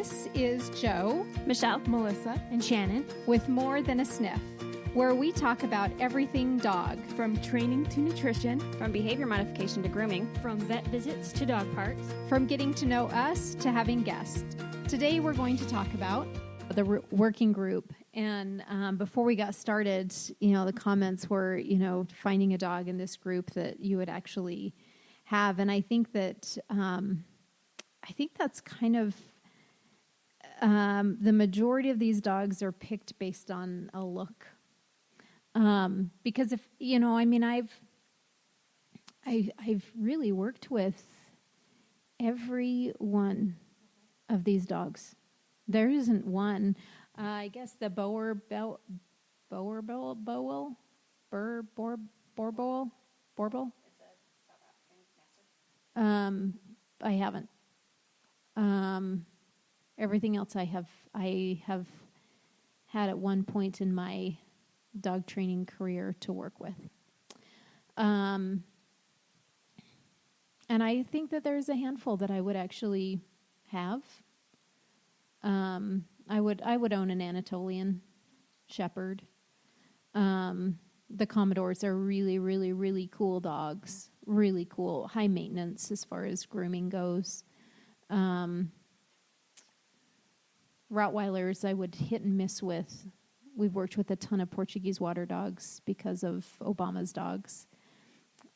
This is Joe, Michelle, Melissa, and Shannon with More Than a Sniff, where we talk about everything dog. from training to nutrition, from behavior modification to grooming, from vet visits to dog parks. From getting to know us to having guests. Today we're going to talk about the working group. And before we got started, the comments were, finding a dog in this group that you would actually have. And I think that's kind of the majority of these dogs are picked based on a look. Because I've really worked with every one of these dogs. There isn't one. I guess the Boerboel. I haven't. Everything else I have had at one point in my dog training career to work with. And I think that there's a handful that I would actually have. I would own an Anatolian Shepherd. The Commodores are really, really, really cool dogs. Really cool. High maintenance as far as grooming goes. Rottweilers I would hit and miss with. We've worked with a ton of Portuguese water dogs because of Obama's dogs.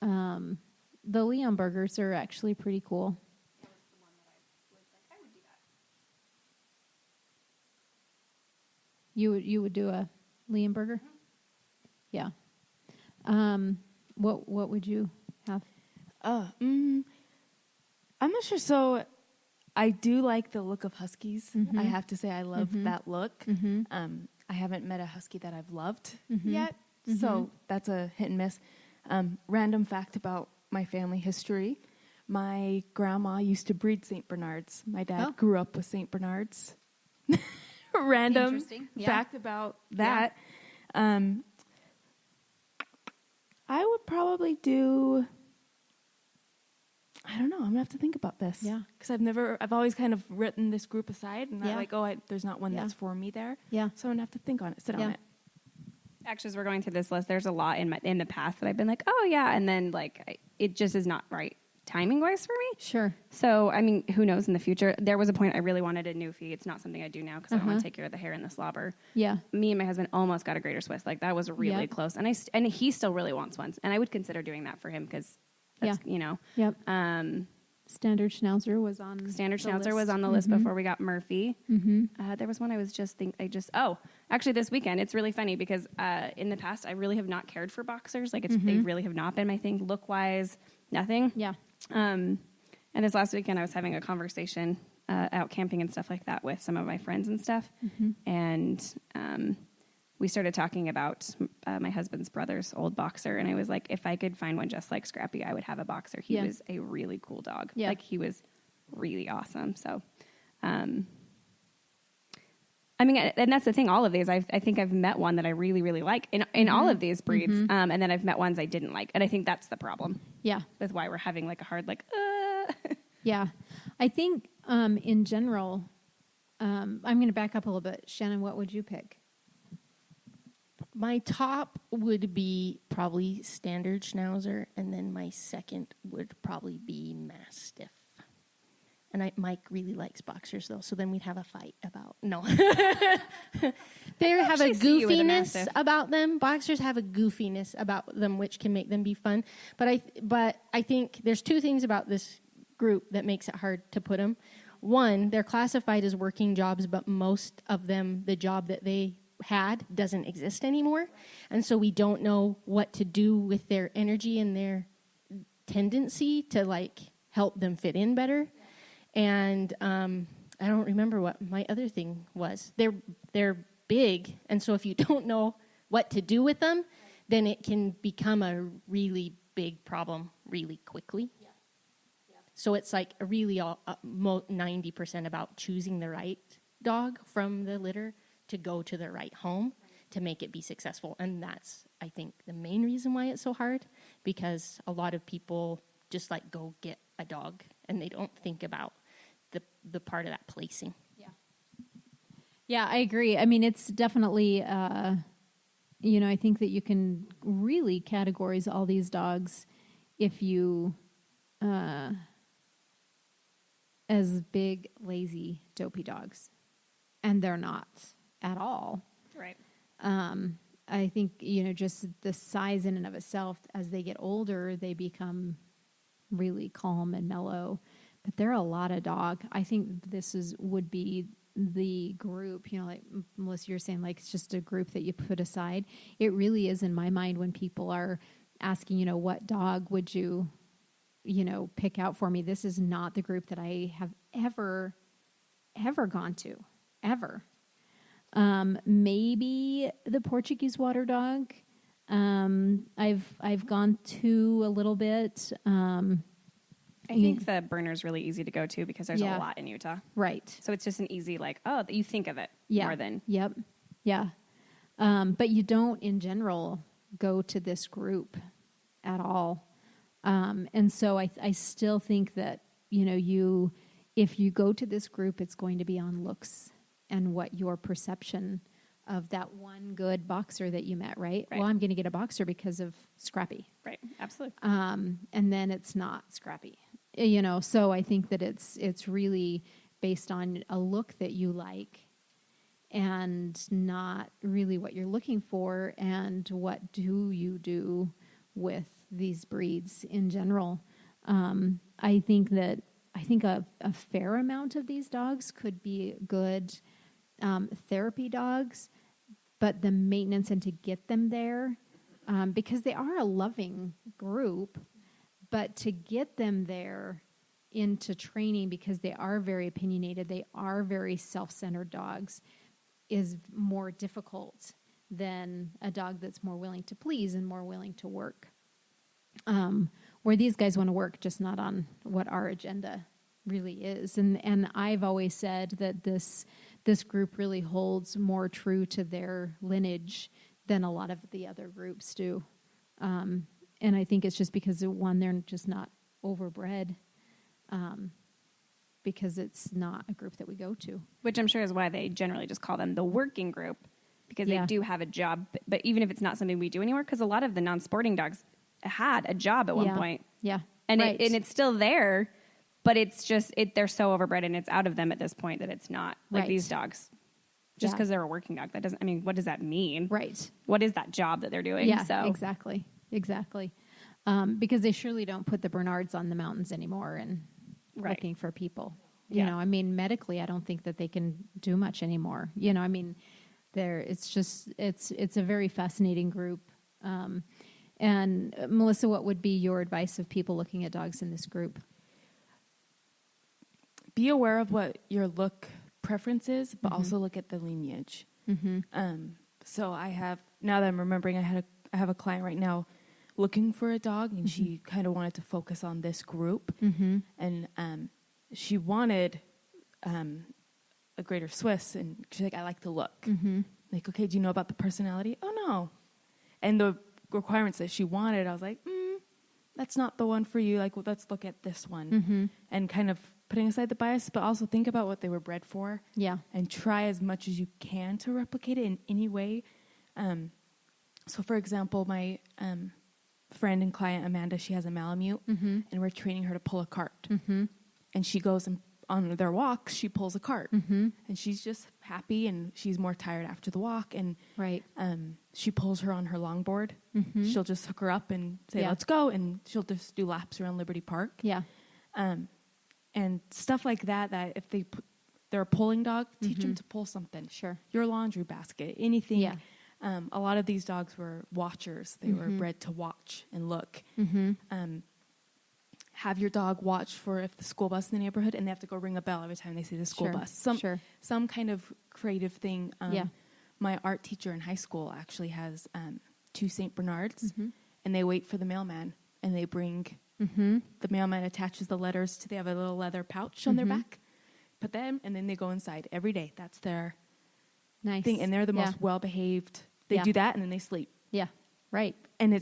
The Leonbergers are actually pretty cool. that was the one that I was like, I would do that. You would do a Leonberger? Yeah. What would you have? I'm not sure. So I do like the look of Huskies. Mm-hmm. I have to say I love that look. Mm-hmm. I haven't met a Husky that I've loved Mm-hmm. yet. So that's a hit and miss. Random fact about my family history. My grandma used to breed St. Bernards. My dad grew up with St. Bernards. Random Interesting. Yeah. fact about that. I would probably do, I don't know. I'm going to have to think about this. Yeah. Because I've always kind of written this group aside and Yeah. there's not one Yeah. that's for me there. Yeah. So I'm going to have to think on it, sit on Yeah. it. Actually, as we're going through this list, there's a lot in the past that I've been like, oh yeah, and then it just is not right timing wise for me. Sure. So who knows in the future? There was a point I really wanted a Newfie. It's not something I do now because I don't want to take care of the hair and the slobber. Yeah. Me and my husband almost got a Greater Swiss. That was really Yep. close, and he still really wants one, and I would consider doing that for him because that's Yep. Standard Schnauzer was on Standard the Schnauzer list. was on the list before we got Murphy. Mm-hmm. There was one I was actually this weekend, it's really funny because in the past I really have not cared for boxers. They really have not been my thing, look-wise, nothing. Yeah. And this last weekend I was having a conversation out camping and stuff like that with some of my friends and stuff. And we started talking about my husband's brother's old boxer. And I was like, if I could find one just like Scrappy, I would have a boxer. He was a really cool dog. Yeah. He was really awesome. So, and that's the thing. All of these, I think I've met one that I really, really like in all of these breeds. And then I've met ones I didn't like. And I think that's the problem. Yeah. With why we're having a hard, Yeah. I think in general, I'm going to back up a little bit. Shannon, what would you pick? My top would be probably Standard Schnauzer, and then my second would probably be Mastiff. And Mike really likes boxers, though, so then we'd have a fight about... No. They have a goofiness about them. Boxers have a goofiness about them, which can make them be fun. But I think there's two things about this group that makes it hard to put them. One, they're classified as working jobs, but most of them, the job that they had doesn't exist anymore. And so we don't know what to do with their energy and their tendency to help them fit in better. And I don't remember what my other thing was. They're big, and so if you don't know what to do with them, then it can become a really big problem really quickly. Yeah. So it's really 90% about choosing the right dog from the litter to go to the right home to make it be successful. And that's, I think, the main reason why it's so hard, because a lot of people just go get a dog and they don't think about the part of that placing. Yeah, I agree. I mean, it's definitely, I think that you can really categorize all these dogs if you, as big, lazy, dopey dogs. And they're not at all. Right. I think, just the size in and of itself, as they get older, they become really calm and mellow. But they're a lot of dog. I think this would be the group, like Melissa, you're saying, like it's just a group that you put aside. It really is in my mind when people are asking, what dog would you, pick out for me? This is not the group that I have ever gone to, ever. Maybe the Portuguese water dog. I've gone to a little bit. I think the Burner's really easy to go to because there's Yeah. a lot in Utah. Right. So it's just an easy, you think of it Yeah. more than. Yep. Yeah. But you don't, in general, go to this group at all. And so I still think that, if you go to this group, it's going to be on looks and what your perception of that one good boxer that you met, right? Right. Well, I'm going to get a boxer because of Scrappy. Right. Absolutely. And then it's not Scrappy, so I think that it's really based on a look that you like and not really what you're looking for and what do you do with these breeds in general. I think a fair amount of these dogs could be good therapy dogs, but the maintenance and to get them there, because they are a loving group, but to get them there into training, because they are very opinionated, they are very self-centered dogs, is more difficult than a dog that's more willing to please and more willing to work. Where these guys want to work, just not on what our agenda really is. And I've always said that this group really holds more true to their lineage than a lot of the other groups do. And I think it's just because, one, they're just not overbred, because it's not a group that we go to. Which I'm sure is why they generally just call them the working group, because Yeah. they do have a job. But even if it's not something we do anymore, because a lot of the non-sporting dogs had a job at one point. Yeah. And, Right. and it's still there, but it's just, they're so overbred and it's out of them at this point that it's not like Right. these dogs. Just Yeah. because they're a working dog, that doesn't, what does that mean? Right. What is that job that they're doing? Yeah, So exactly. Because they surely don't put the Bernards on the mountains anymore and Right. looking for people. Yeah. Medically, I don't think that they can do much anymore. It's a very fascinating group. And Melissa, what would be your advice of people looking at dogs in this group? Be aware of what your look preference is, but also look at the lineage. So now that I'm remembering, I have a client right now looking for a dog, and she kind of wanted to focus on this group, and she wanted a Greater Swiss, and she's like, I like the look. Like, okay, do you know about the personality? Oh, no. And the requirements that she wanted, I was like, that's not the one for you. Like, well, let's look at this one. And kind of putting aside the bias, but also think about what they were bred for. Yeah. And try as much as you can to replicate it in any way. So, for example, my friend and client, Amanda, she has a Malamute, and we're training her to pull a cart. And she goes and on their walks, she pulls a cart. And she's just happy, and she's more tired after the walk. And Right. she pulls her on her longboard. She'll just hook her up and say, Yeah. let's go. And she'll just do laps around Liberty Park. Yeah. And stuff like that, that if they're a pulling dog, teach them to pull something. Sure. Your laundry basket, anything. Yeah. A lot of these dogs were watchers. They were bred to watch and look. Have your dog watch for if the school bus in the neighborhood, and they have to go ring a bell every time they see the school Sure, bus. Some kind of creative thing. Yeah. My art teacher in high school actually has 2 St. Bernards, and they wait for the mailman, and they bring the mailman attaches the letters to. They have a little leather pouch on their back, put them, and then they go inside every day. That's their Nice. thing, and they're the Yeah. most well behaved. They Yeah. do that, and then they sleep. Yeah. Right. And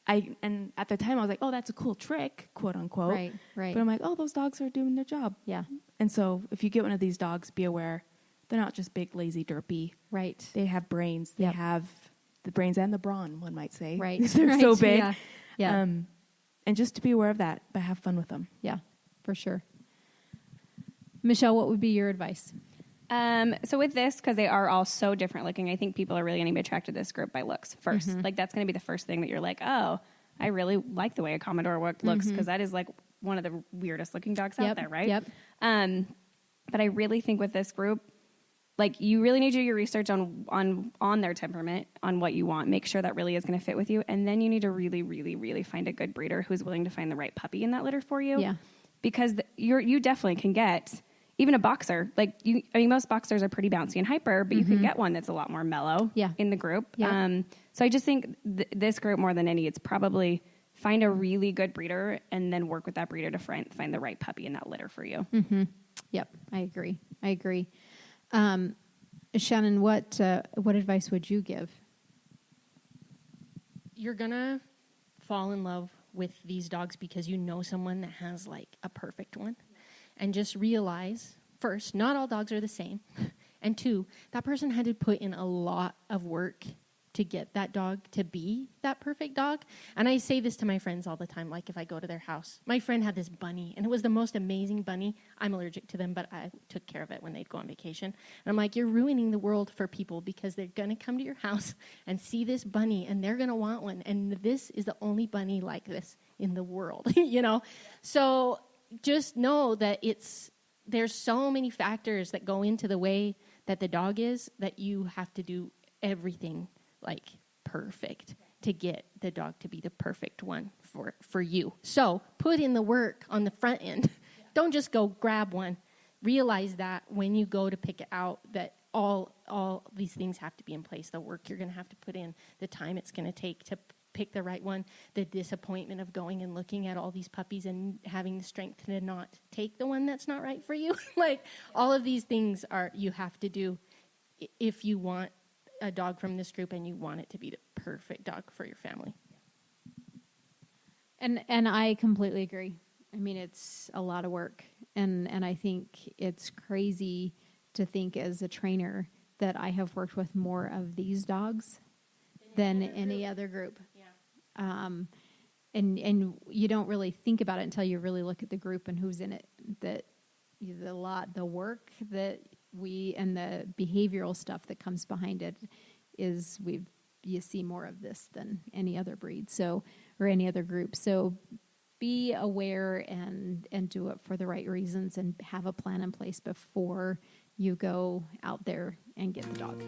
and at the time I was like, oh, that's a cool trick, quote unquote. Right. But I'm like, oh, those dogs are doing their job. Yeah. And so if you get one of these dogs, be aware They're not just big, lazy, derpy. Right. They have brains. They Yep. have the brains and the brawn, one might say. Right. They're Right. so big. Yeah. Yeah. And just to be aware of that, but have fun with them. Yeah, for sure. Michelle, what would be your advice? So with this, because they are all so different looking, I think people are really going to be attracted to this group by looks 1st. Like that's going to be the first thing that you're like, oh, I really like the way a Commodore looks, because that is like one of the weirdest looking dogs out there, right? Yep. But I really think with this group, like you really need to do your research on their temperament, on what you want. Make sure that really is going to fit with you, and then you need to really, really, really find a good breeder who's willing to find the right puppy in that litter for you. Yeah. Because you definitely can get even a boxer. Like most boxers are pretty bouncy and hyper, but you can get one that's a lot more mellow. Yeah. In the group. Yeah. So I just think this group more than any, it's probably find a really good breeder and then work with that breeder to find the right puppy in that litter for you. Yep, I agree. Shannon, what advice would you give? You're going to fall in love with these dogs because you know someone that has like a perfect one. And just realize, first, not all dogs are the same. And two, that person had to put in a lot of work to get that dog to be that perfect dog. And I say this to my friends all the time, like if I go to their house. My friend had this bunny, and it was the most amazing bunny. I'm allergic to them, but I took care of it when they'd go on vacation. And I'm like, you're ruining the world for people because they're going to come to your house and see this bunny, and they're going to want one. And this is the only bunny like this in the world, you know? So just know that there's so many factors that go into the way that the dog is that you have to do everything like perfect to get the dog to be the perfect one for you. So put in the work on the front end. Don't just go grab one. Realize that when you go to pick it out, that all these things have to be in place. The work you're going to have to put in, the time it's going to take to pick the right one, the disappointment of going and looking at all these puppies and having the strength to not take the one that's not right for you. Like all of these things you have to do if you want a dog from this group and you want it to be the perfect dog for your family. And I completely agree. I mean, it's a lot of work, and I think it's crazy to think as a trainer that I have worked with more of these dogs than any other group. And you don't really think about it until you really look at the group and who's in it. That the work that and the behavioral stuff that comes behind it is you see more of this than any other breed, or any other group. So be aware and do it for the right reasons and have a plan in place before you go out there and get the dog.